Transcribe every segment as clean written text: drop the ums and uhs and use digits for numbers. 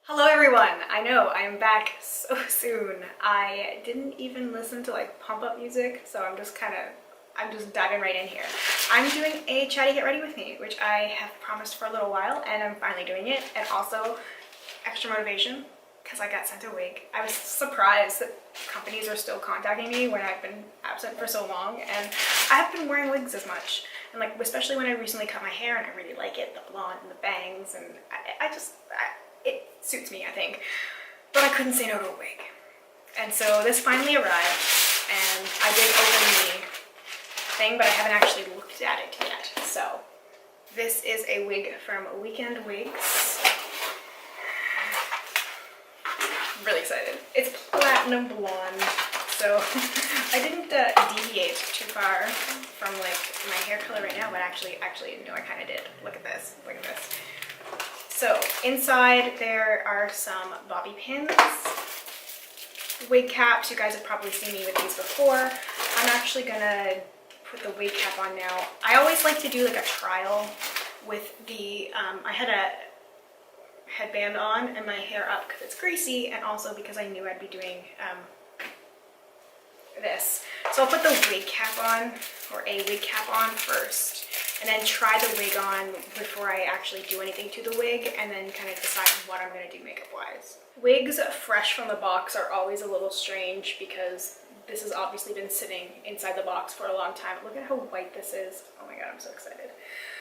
Hello everyone! I know, I'm back so soon. I didn't even listen to like pump up music, so I'm just diving right in here. I'm doing a Chatty Get Ready With Me, which I have promised for a little while, and I'm finally doing it. And also, extra motivation, because I got sent a wig. I was surprised that companies are still contacting me when I've been absent for so long, and I haven't been wearing wigs as much. And like, especially when I recently cut my hair and I really like it, the blonde and the bangs, and it suits me, I think, but I couldn't say no to a wig. And so this finally arrived, and I did open the thing, but I haven't actually looked at it yet. So this is a wig from Weekendwigs. I'm really excited. It's platinum blonde, so I didn't deviate too far from like my hair color right now, but actually, no, I kind of did. Look at this. Look at this. So inside there are some bobby pins, wig caps. You guys have probably seen me with these before. I'm actually gonna put the wig cap on now. I always like to do like a trial with the, I had a headband on and my hair up because it's greasy, and also because I knew I'd be doing this. So I'll put the wig cap on, or a wig cap on first, and then try the wig on before I actually do anything to the wig, and then kind of decide what I'm going to do makeup wise. Wigs fresh from the box are always a little strange because this has obviously been sitting inside the box for a long time. Look at how white this is. Oh my god, I'm so excited.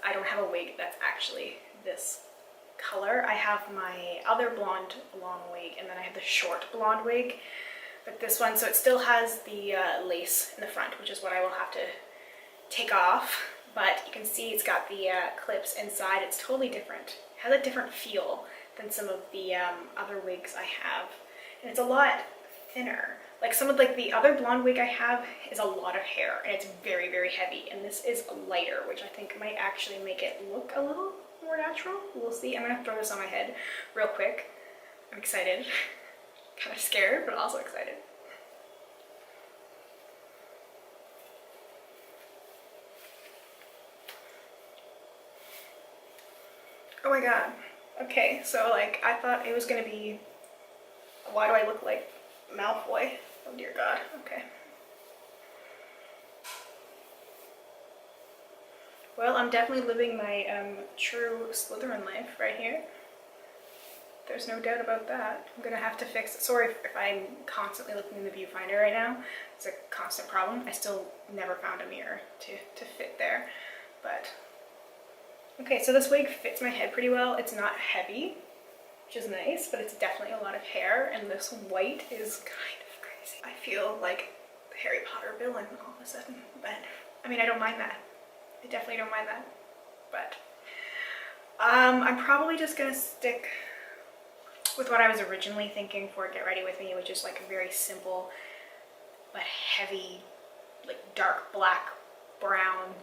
I don't have a wig that's actually this color. I have my other blonde long wig, and then I have the short blonde wig. But this one, so it still has the lace in the front, which is what I will have to take off. But you can see it's got the clips inside. It's totally different. It has a different feel than some of the other wigs I have. And it's a lot thinner. Like some of like the other blonde wig I have is a lot of hair, and it's very, very heavy. And this is lighter, which I think might actually make it look a little more natural. We'll see. I'm gonna throw this on my head real quick. I'm excited. Kind of scared, but also excited. Oh my god. Okay, so like I thought it was gonna be, why do I look like Malfoy? Oh dear god. Okay. Well, I'm definitely living my true Slytherin life right here. There's no doubt about that. I'm gonna have to fix it. Sorry if I'm constantly looking in the viewfinder right now. It's a constant problem. I still never found a mirror to fit there, but okay, so this wig fits my head pretty well. It's not heavy, which is nice, but it's definitely a lot of hair, and this white is kind of crazy. I feel like the Harry Potter villain all of a sudden, but I mean, I don't mind that. I definitely don't mind that, but I'm probably just gonna stick with what I was originally thinking for Get Ready With Me, which is like a very simple but heavy, like dark black, brown,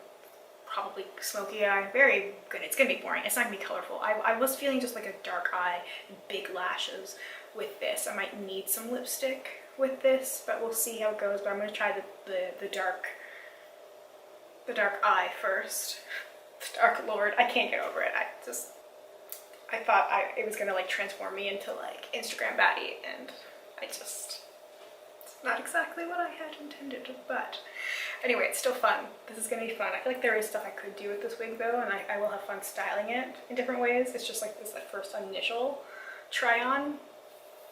probably smoky eye. Very good. It's gonna be boring. It's not gonna be colorful. I was feeling just like a dark eye and big lashes with this. I might need some lipstick with this, but we'll see how it goes. But I'm gonna try the dark eye first. The Dark Lord. I can't get over it. I thought it was gonna like transform me into like Instagram baddie, and it's not exactly what I had intended, but anyway, it's still fun. This is gonna be fun. I feel like there is stuff I could do with this wig though, and I will have fun styling it in different ways. It's just like this first initial try on.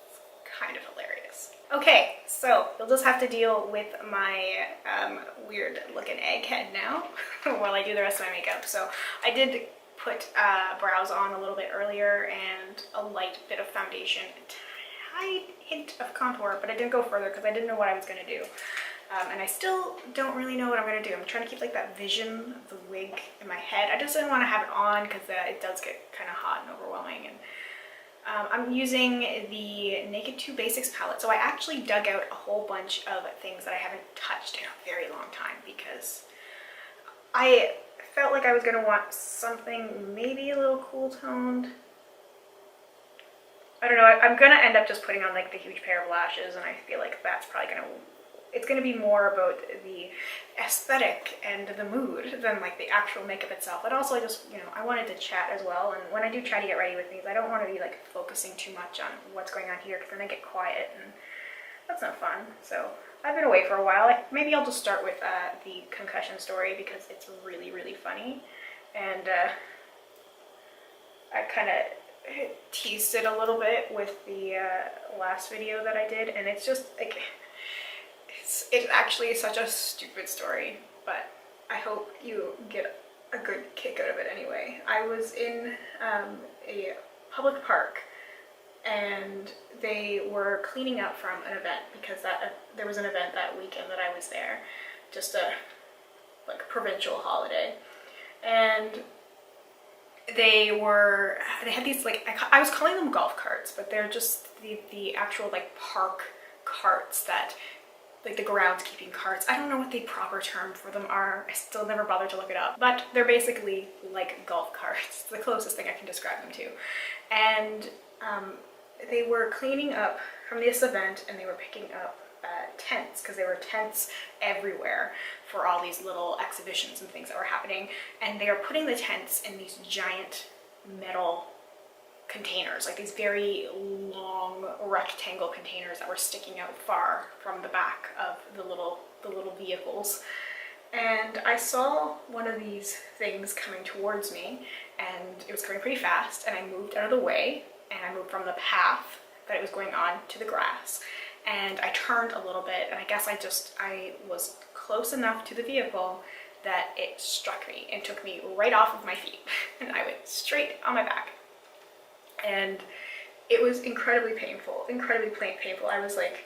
It's kind of hilarious. Okay, so you'll just have to deal with my weird looking egghead now while I do the rest of my makeup. So I did put brows on a little bit earlier and a light bit of foundation, a tiny hint of contour, but I didn't go further because I didn't know what I was going to do. And I still don't really know what I'm going to do. I'm trying to keep like that vision of the wig in my head. I just didn't want to have it on because it does get kind of hot and overwhelming. And I'm using the Naked 2 Basics palette. So I actually dug out a whole bunch of things that I haven't touched in a very long time because I felt like I was going to want something maybe a little cool toned. I don't know, I'm going to end up just putting on like the huge pair of lashes, and I feel like that's probably going to it's going to be more about the aesthetic and the mood than like the actual makeup itself. And also I just, you know, I wanted to chat as well, and when I do Chatty Get Ready with things, I don't want to be like focusing too much on what's going on here, because then I get quiet and that's not fun. So I've been away for a while. Maybe I'll just start with the concussion story, because it's really, really funny. And I kind of teased it a little bit with the last video that I did, and it's just like, it's actually such a stupid story, but I hope you get a good kick out of it anyway. I was in a public park, and they were cleaning up from an event, because there was an event that weekend that I was there, just a like provincial holiday, and they had these like, I was calling them golf carts, but they're just the actual like park carts that, like the groundskeeping carts. I don't know what the proper term for them are. I still never bothered to look it up, but they're basically like golf carts. It's the closest thing I can describe them to. And they were cleaning up from this event, and they were picking up tents, because there were tents everywhere for all these little exhibitions and things that were happening. And they are putting the tents in these giant metal containers, like these very long rectangle containers that were sticking out far from the back of the little vehicles. And I saw one of these things coming towards me, and it was coming pretty fast, and I moved out of the way, and I moved from the path that it was going on to the grass, and I turned a little bit, and I guess I was close enough to the vehicle that it struck me and took me right off of my feet, and I went straight on my back. And it was incredibly painful, I was like,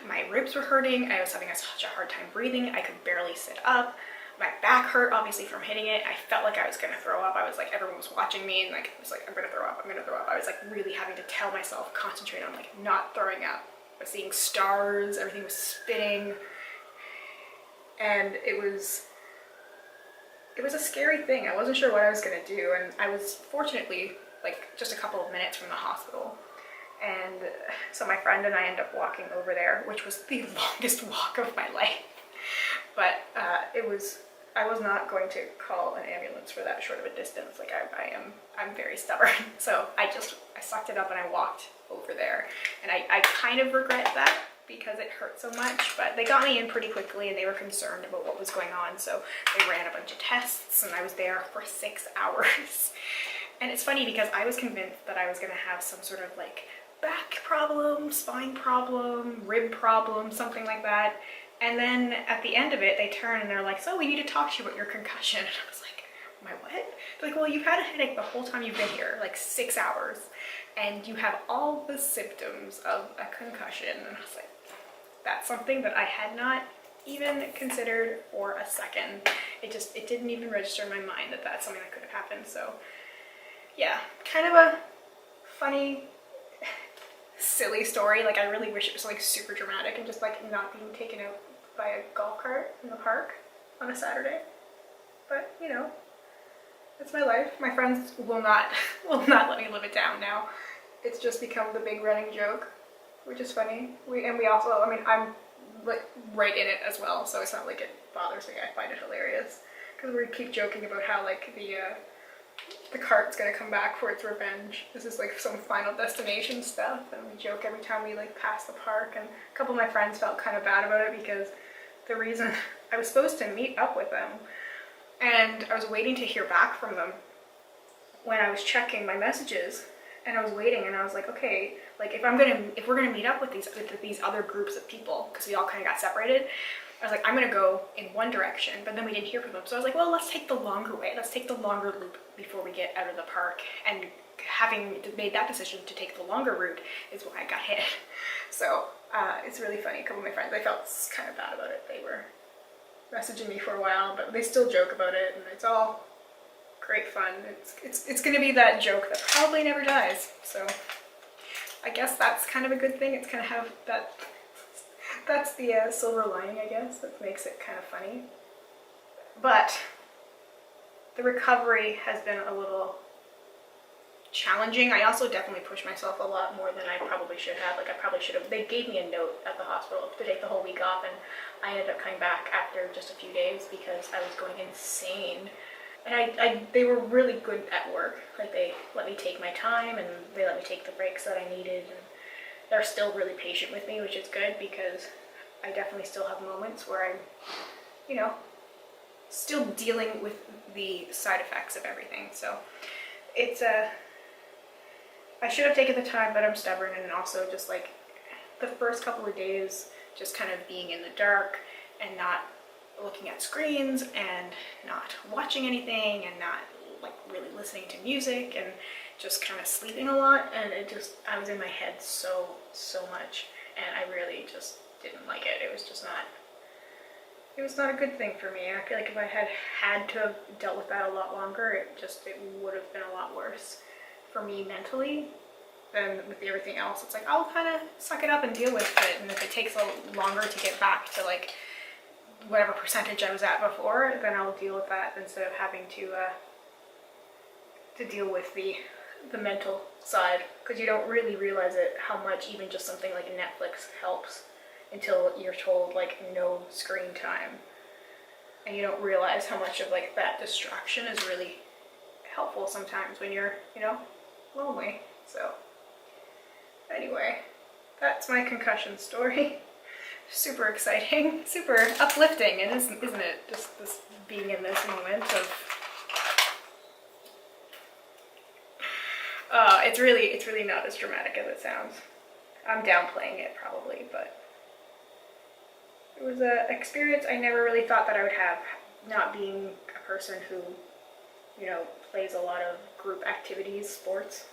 my ribs were hurting, I was having such a hard time breathing, I could barely sit up, my back hurt obviously from hitting it, I felt like I was gonna throw up, I was like, everyone was watching me, and like, I was like, I'm gonna throw up, I was like really having to tell myself, concentrate on like not throwing up. I was seeing stars, everything was spinning, and it was a scary thing. I wasn't sure what I was gonna do, and I was fortunately like just a couple of minutes from the hospital. And so my friend and I ended up walking over there, which was the longest walk of my life. But I was not going to call an ambulance for that short of a distance. Like I'm very stubborn. So I sucked it up and I walked over there. And I kind of regret that, because it hurt so much, but they got me in pretty quickly, and they were concerned about what was going on. So they ran a bunch of tests, and I was there for 6 hours. And it's funny, because I was convinced that I was gonna have some sort of like back problem, spine problem, rib problem, something like that. And then at the end of it, they turn and they're like, so we need to talk to you about your concussion. And I was like, my what? They're like, well, you've had a headache the whole time you've been here, like 6 hours, and you have all the symptoms of a concussion. And I was like, that's something that I had not even considered for a second. It didn't even register in my mind that that's something that could have happened. So yeah, kind of a funny, silly story. Like, I really wish it was like super dramatic and just like not being taken out by a golf cart in the park on a Saturday. But you know, it's my life. My friends will not let me live it down now. It's just become the big running joke, which is funny. We also, I mean, I'm like right in it as well, so it's not like it bothers me. I find it hilarious, because we keep joking about how like the cart's gonna come back for its revenge. This is like some Final Destination stuff, and we joke every time we like pass the park. And a couple of my friends felt kind of bad about it, because the reason I was supposed to meet up with them, and I was waiting to hear back from them when I was checking my messages, and I was waiting, and I was like, okay, like if we're gonna meet up with these other groups of people, because we all kind of got separated, I was like, I'm gonna go in one direction, but then we didn't hear from them. So I was like, well, let's take the longer way. Let's take the longer loop before we get out of the park. And having made that decision to take the longer route is why I got hit. So it's really funny. A couple of my friends, I felt kind of bad about it. They were messaging me for a while, but they still joke about it, and it's all great fun. It's gonna be that joke that probably never dies. So I guess that's kind of a good thing. It's kind of have that. That's the silver lining, I guess, that makes it kind of funny. But the recovery has been a little challenging. I also definitely pushed myself a lot more than I probably should have. Like I probably should have, they gave me a note at the hospital to take the whole week off, and I ended up coming back after just a few days because I was going insane. And they were really good at work. Like they let me take my time and they let me take the breaks that I needed. And they're still really patient with me, which is good because I definitely still have moments where I'm, you know, still dealing with the side effects of everything. So it's I should have taken the time, but I'm stubborn. And also just like the first couple of days, just kind of being in the dark and not looking at screens and not watching anything and not like really listening to music and just kind of sleeping a lot, and I was in my head so much, and I really just didn't like it. It was not a good thing for me. I feel like if I had to have dealt with that a lot longer, it would have been a lot worse for me mentally than with everything else. It's like I'll kind of suck it up and deal with it, and if it takes a longer to get back to like whatever percentage I was at before, then I'll deal with that instead of having to deal with the mental side, because you don't really realize it how much even just something like Netflix helps until you're told like no screen time, and you don't realize how much of like that distraction is really helpful sometimes when you're, you know, lonely. So anyway, that's my concussion story. Super exciting, super uplifting, and isn't it? Just this being in this moment of it's really not as dramatic as it sounds. I'm downplaying it probably, but it was an experience I never really thought that I would have, not being a person who, you know, plays a lot of group activities, sports.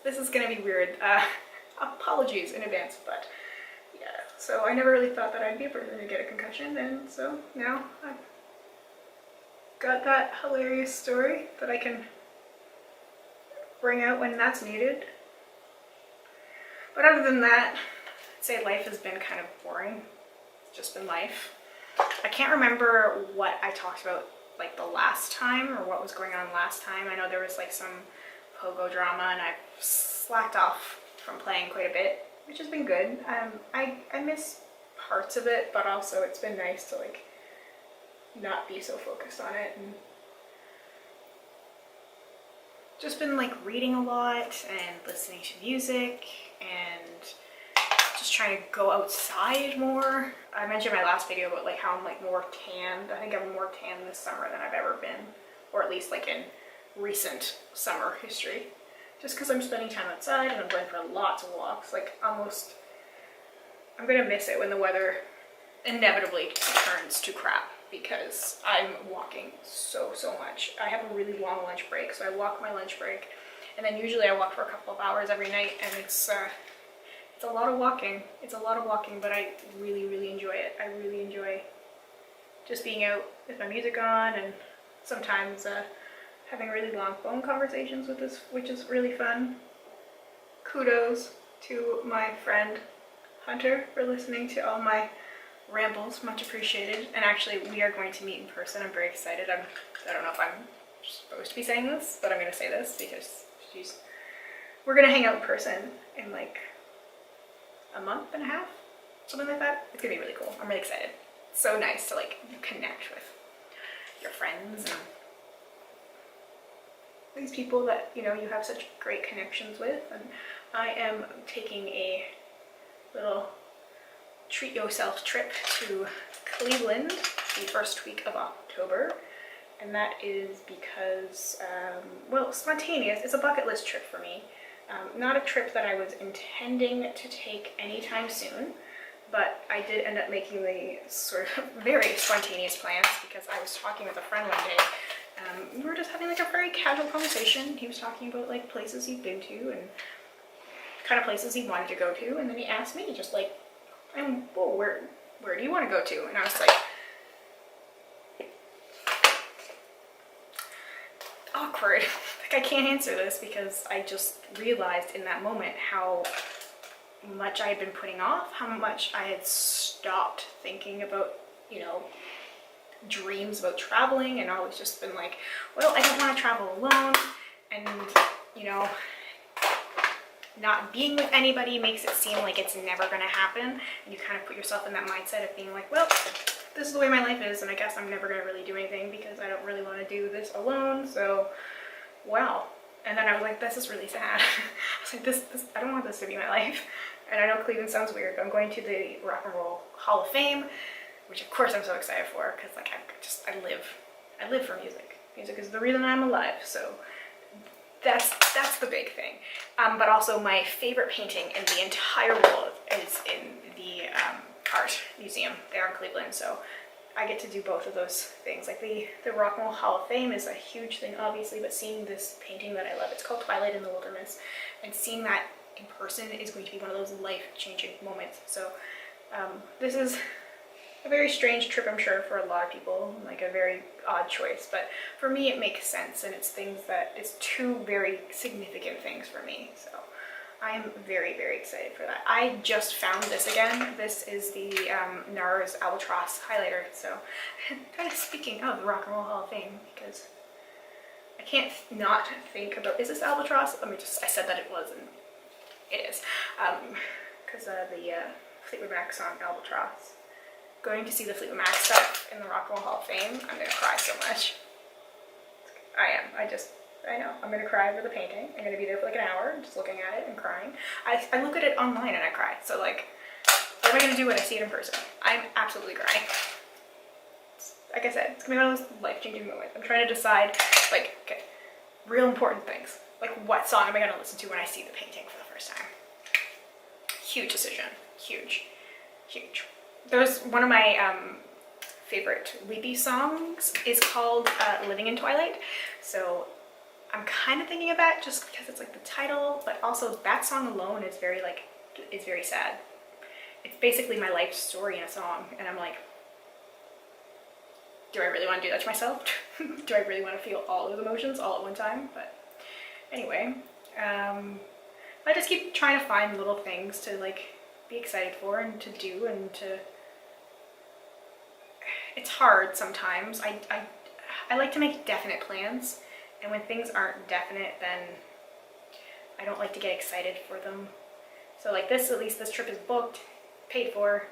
This is gonna be weird. Apologies in advance, but yeah. So I never really thought that I'd be a person to get a concussion, and so now I've got that hilarious story that I can bring out when that's needed. But other than that, I'd say life has been kind of boring. It's just been life. I can't remember what I talked about like the last time or what was going on last time. I know there was like some pogo drama, and I've slacked off from playing quite a bit, which has been good. I miss parts of it, but also it's been nice to like not be so focused on it, and just been like reading a lot and listening to music and just trying to go outside more. I mentioned in my last video about like how I'm like more tanned. I think I'm more tan this summer than I've ever been, or at least like in recent summer history. Just because I'm spending time outside and I'm going for lots of walks. Like almost, I'm gonna miss it when the weather inevitably turns to crap, because I'm walking so much. I have a really long lunch break, so I walk my lunch break, and then usually I walk for a couple of hours every night, and it's a lot of walking. It's a lot of walking, but I really enjoy it. I really enjoy just being out with my music on, and sometimes having really long phone conversations with this, which is really fun. Kudos to my friend Hunter for listening to all my rambles, much appreciated. And actually we are going to meet in person. I'm very excited. I don't know if I'm supposed to be saying this, but I'm gonna say this because we're gonna hang out in person in like a month and a half, something like that. It's gonna be really cool. I'm really excited. It's so nice to like connect with your friends and these people that, you know, you have such great connections with. And I am taking a little treat yourself trip to Cleveland the first week of October, and that is because well, spontaneous. It's a bucket list trip for me. Not a trip that I was intending to take anytime soon, but I did end up making the sort of very spontaneous plans because I was talking with a friend one day. We were just having like a very casual conversation. He was talking about like places he'd been to and kind of places he wanted to go to, and then he asked me just like, well, where do you want to go to? And I was like, awkward. Like I can't answer this because I just realized in that moment how much I had been putting off, how much I had stopped thinking about, you know, dreams about traveling and always just been like, well, I don't want to travel alone, and you know, not being with anybody makes it seem like it's never going to happen, and you kind of put yourself in that mindset of being like, well, this is the way my life is, and I guess I'm never going to really do anything because I don't really want to do this alone, so wow. And then I was like, this is really sad. I was like, this I don't want this to be my life. And I know Cleveland sounds weird, but I'm going to the Rock and Roll Hall of Fame, which of course I'm so excited for, because like I live for music. Music is the reason I'm alive, so that's the big thing. But also my favorite painting in the entire world is in the art museum there in Cleveland, so I get to do both of those things. Like the Rock and Roll Hall of Fame is a huge thing, obviously, but seeing this painting that I love, it's called Twilight in the Wilderness, and seeing that in person is going to be one of those life-changing moments. So this is a very strange trip, I'm sure, for a lot of people, like a very odd choice, but for me it makes sense, and it's two very significant things for me, so I'm very, very excited for that. I just found this again. This is the NARS Albatross highlighter, so kind of speaking of the Rock and Roll Hall of Fame, because I can't not think about, is this Albatross? I said that it was, and it is, because the Fleetwood Mac song Albatross. Going to see the Fleetwood Mac stuff in the Rock and Roll Hall of Fame, I'm gonna cry so much. I know, I'm gonna cry over the painting. I'm gonna be there for like an hour just looking at it and crying. I look at it online and I cry, so like, what am I gonna do when I see it in person? I'm absolutely crying. Like I said, it's gonna be one of those life-changing moments. I'm trying to decide, like, okay, real important things. Like, what song am I gonna listen to when I see the painting for the first time? Huge decision, huge, huge. There's one of my favorite weepy songs is called Living in Twilight. So I'm kind of thinking of that just because it's like the title, but also that song alone is very sad. It's basically my life story in a song, and I'm like, do I really want to do that to myself? Do I really want to feel all those emotions all at one time? But anyway, I just keep trying to find little things to like be excited for and to do, and to, it's hard sometimes. I like to make definite plans, and when things aren't definite, then I don't like to get excited for them. So like this, at least this trip is booked, paid for.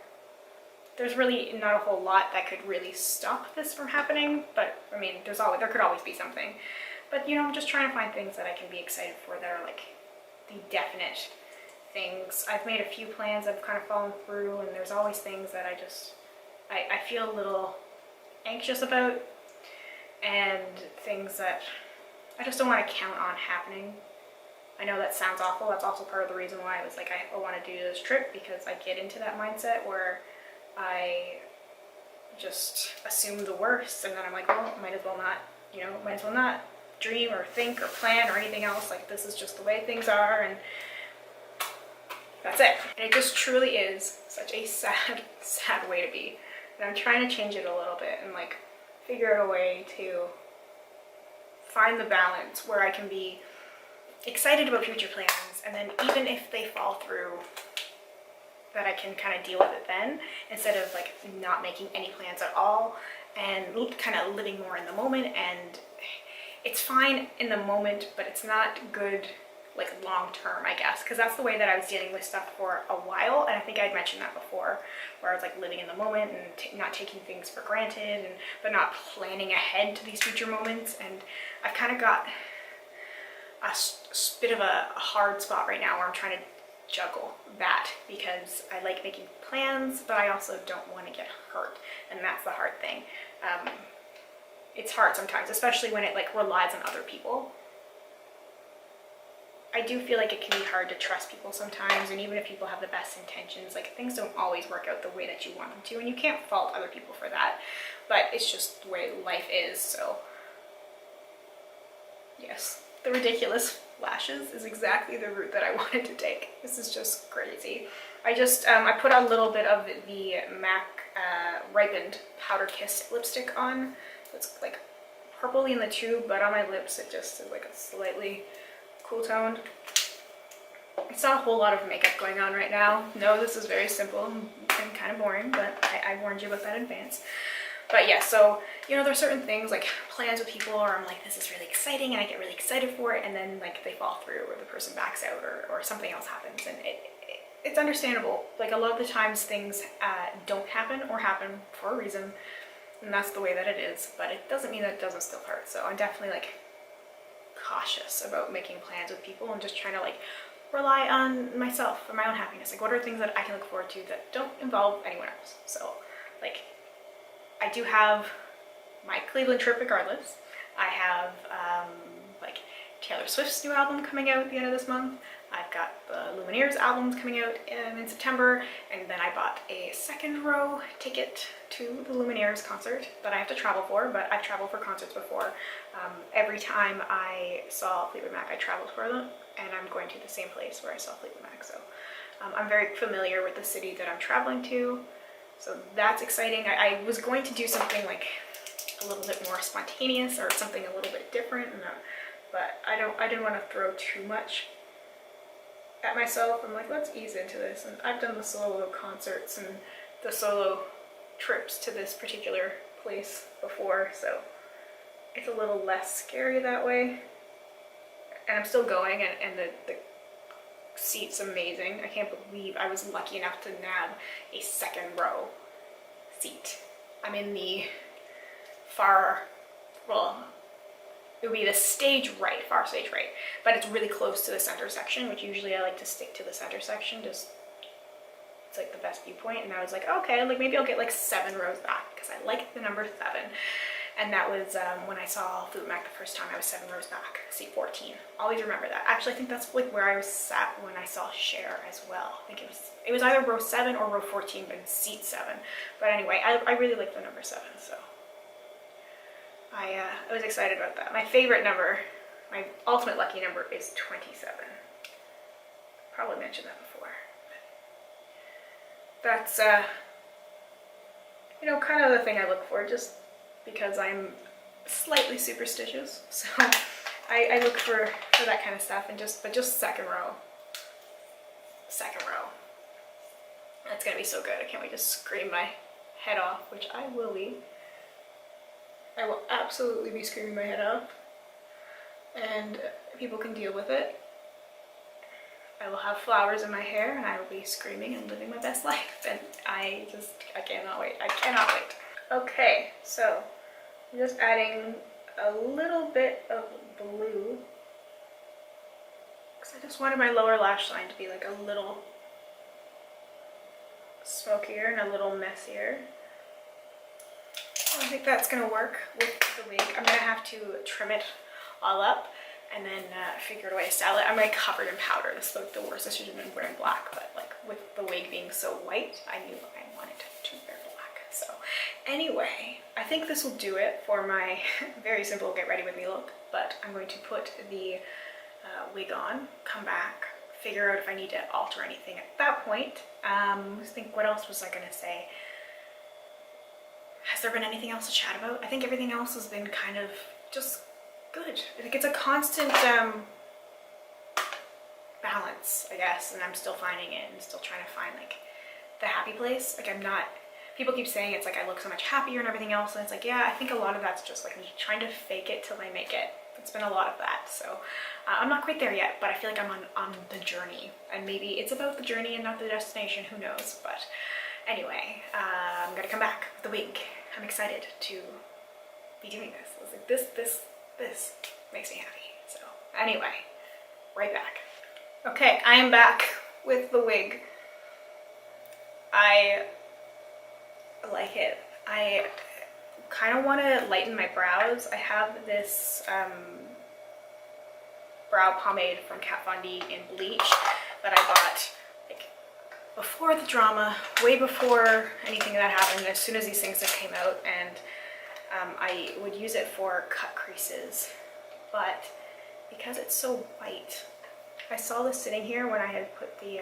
There's really not a whole lot that could really stop this from happening, but I mean, there could always be something. But you know, I'm just trying to find things that I can be excited for that are like the definite things. I've made a few plans I've kind of fallen through, and there's always things that I feel a little anxious about, and things that I just don't want to count on happening. I know that sounds awful. That's also part of the reason why I was like, I want to do this trip, because I get into that mindset where I just assume the worst, and then I'm like, well, might as well not dream or think or plan or anything else. Like, this is just the way things are, and that's it. And it just truly is such a sad, sad way to be. And I'm trying to change it a little bit and like figure out a way to find the balance where I can be excited about future plans, and then even if they fall through, that I can kind of deal with it then, instead of like not making any plans at all and kind of living more in the moment. And it's fine in the moment, but it's not good like long term, I guess, because that's the way that I was dealing with stuff for a while, and I think I'd mentioned that before, where I was like living in the moment and not taking things for granted, but not planning ahead to these future moments. And I've kind of got a bit of a hard spot right now where I'm trying to juggle that, because I like making plans, but I also don't want to get hurt, and that's the hard thing. It's hard sometimes, especially when it like relies on other people. I do feel like it can be hard to trust people sometimes, and even if people have the best intentions, like things don't always work out the way that you want them to, and you can't fault other people for that, but it's just the way life is. So yes, the ridiculous lashes is exactly the route that I wanted to take. This is just crazy. I put a little bit of the MAC Ripened Powder Kiss lipstick on. It's like purpley in the tube, but on my lips it just is like a slightly cool toned. It's not a whole lot of makeup going on right now. No, this is very simple and kind of boring, but I warned you about that in advance. But yeah, so, you know, there's certain things like plans with people where I'm like, this is really exciting and I get really excited for it, and then like they fall through or the person backs out or something else happens, and it's understandable. Like a lot of the times things don't happen or happen for a reason, and that's the way that it is, but it doesn't mean that it doesn't still hurt. So I'm definitely like cautious about making plans with people and just trying to like rely on myself for my own happiness. Like what are things that I can look forward to that don't involve anyone else? So like I do have my Cleveland trip regardless. I have like Taylor Swift's new album coming out at the end of this month. I've got the Lumineers albums coming out in September, and then I bought a second row ticket to the Lumineers concert that I have to travel for, but I've traveled for concerts before. Every time I saw Fleetwood Mac, I traveled for them, and I'm going to the same place where I saw Fleetwood Mac, so I'm very familiar with the city that I'm traveling to, so that's exciting. I was going to do something like a little bit more spontaneous or something a little bit different, but I didn't want to throw too much at myself. I'm like, let's ease into this, and I've done the solo concerts and the solo trips to this particular place before, so it's a little less scary that way. And I'm still going, and the seat's amazing. I can't believe I was lucky enough to nab a second row seat. I'm in the it would be the far stage right, but it's really close to the center section, which usually I like to stick to the center section, just it's like the best viewpoint. And I was like, okay, like maybe I'll get like 7 rows back because I like the number 7. And that was when I saw Fleetwood Mac the first time. I was 7 rows back, seat 14. Always remember that. Actually, I think that's like where I was sat when I saw Cher as well. I think it was either row 7 or row 14, but seat 7. But anyway, I really like the number 7, so I was excited about that. My favorite number, my ultimate lucky number, is 27. Probably mentioned that before. That's you know, kind of the thing I look for, just because I'm slightly superstitious, so I look for that kind of stuff, and just second row. That's gonna be so good. I can't wait to scream my head off, which I will be. I will absolutely be screaming my head off, and people can deal with it. I will have flowers in my hair, and I will be screaming and living my best life, and I cannot wait. I cannot wait. Okay, so I'm just adding a little bit of blue because I just wanted my lower lash line to be like a little smokier and a little messier. I think that's gonna work with the wig. I'm gonna have to trim it all up and then figure out a way to style it. I'm like covered in powder. This is like the worst. I should have been wearing black, but like with the wig being so white, I knew I wanted to wear black. So anyway, I think this will do it for my very simple get ready with me look, but I'm going to put the wig on, come back, figure out if I need to alter anything at that point. Let's think, what else was I gonna say? Has there been anything else to chat about? I think everything else has been kind of just good. I think it's a constant balance, I guess, and I'm still finding it and still trying to find like the happy place. Like I'm not, people keep saying it's like I look so much happier and everything else, and it's like, yeah, I think a lot of that's just like me trying to fake it till I make it. It's been a lot of that, so I'm not quite there yet, but I feel like I'm on the journey, and maybe it's about the journey and not the destination, who knows. But anyway, I'm gonna come back with the wig. I'm excited to be doing this. I was like, this makes me happy. So anyway, right back. Okay, I am back with the wig. I like it. I kind of want to lighten my brows. I have this brow pomade from Kat Von D in bleach that I bought like before the drama, way before anything that happened, as soon as these things came out, and I would use it for cut creases, but because it's so white, I saw this sitting here when I had put the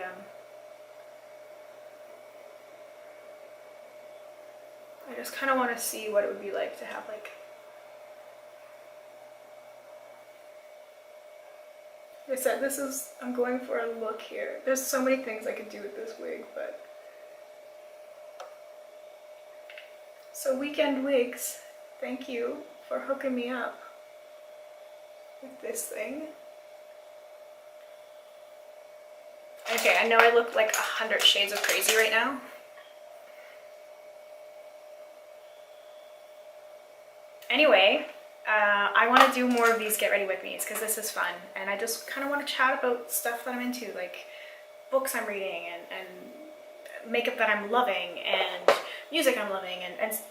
I just kind of want to see what it would be like to have like I said, I'm going for a look here. There's so many things I could do with this wig, but So Weekendwigs, thank you for hooking me up with this thing. Okay, I know I look like 100 shades of crazy right now. Anyway, I want to do more of these get ready with me's because this is fun, and I just kind of want to chat about stuff that I'm into, like books I'm reading and makeup that I'm loving and music I'm loving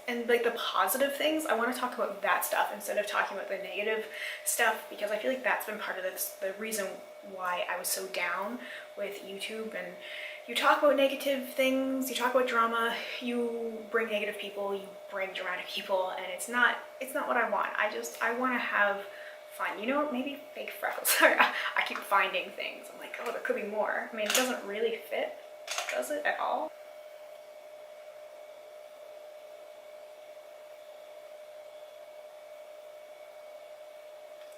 and like the positive things. I want to talk about that stuff instead of talking about the negative stuff, because I feel like that's been part of the reason why I was so down with YouTube. And you talk about negative things, you talk about drama, you bring negative people, you bring dramatic people, and it's not what I want. I want to have fun. You know, maybe fake freckles. Sorry, I keep finding things. I'm like, oh, there could be more. I mean, it doesn't really fit, does it at all?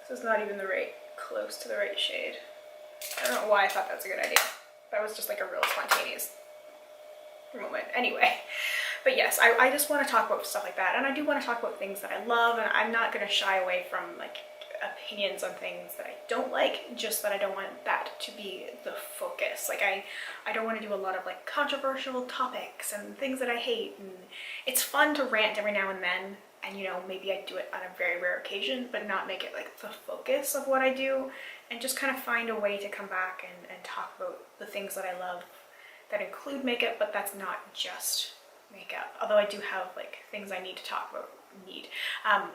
This is not even close to the right shade. I don't know why I thought that was a good idea. That was just like a real spontaneous moment. Anyway, but yes, I just want to talk about stuff like that, and I do want to talk about things that I love, and I'm not going to shy away from like opinions on things that I don't like, just that I don't want that to be the focus. Like I don't want to do a lot of like controversial topics and things that I hate, and it's fun to rant every now and then, and you know, maybe I do it on a very rare occasion, but not make it like the focus of what I do, and just kind of find a way to come back and talk about the things that I love that include makeup, but that's not just makeup. Although I do have like things I need to talk about,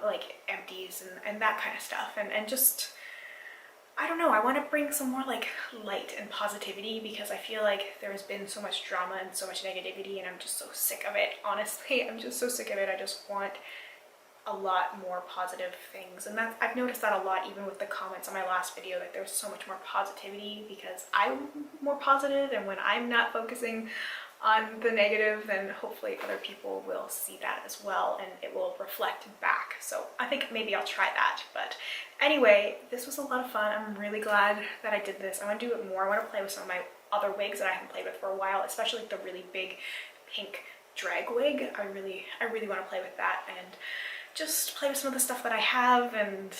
like empties and that kind of stuff, and just, I don't know, I want to bring some more like light and positivity, because I feel like there has been so much drama and so much negativity, and I'm just so sick of it. Honestly, I'm just so sick of it. I just want a lot more positive things, and that's, I've noticed that a lot even with the comments on my last video, that there's so much more positivity because I'm more positive, and when I'm not focusing on the negative, then hopefully other people will see that as well, and it will reflect back. So I think maybe I'll try that. But anyway, this was a lot of fun. I'm really glad that I did this. I want to do it more. I want to play with some of my other wigs that I haven't played with for a while, especially like the really big pink drag wig. I really want to play with that and just play with some of the stuff that I have and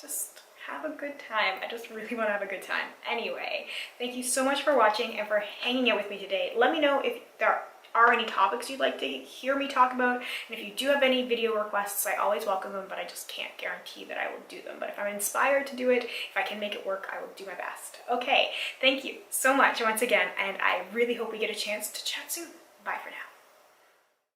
just have a good time. I just really want to have a good time. Anyway, thank you so much for watching and for hanging out with me today. Let me know if there are any topics you'd like to hear me talk about, and if you do have any video requests, I always welcome them, but I just can't guarantee that I will do them. But if I'm inspired to do it, if I can make it work, I will do my best. Okay, thank you so much once again, and I really hope we get a chance to chat soon. Bye for now.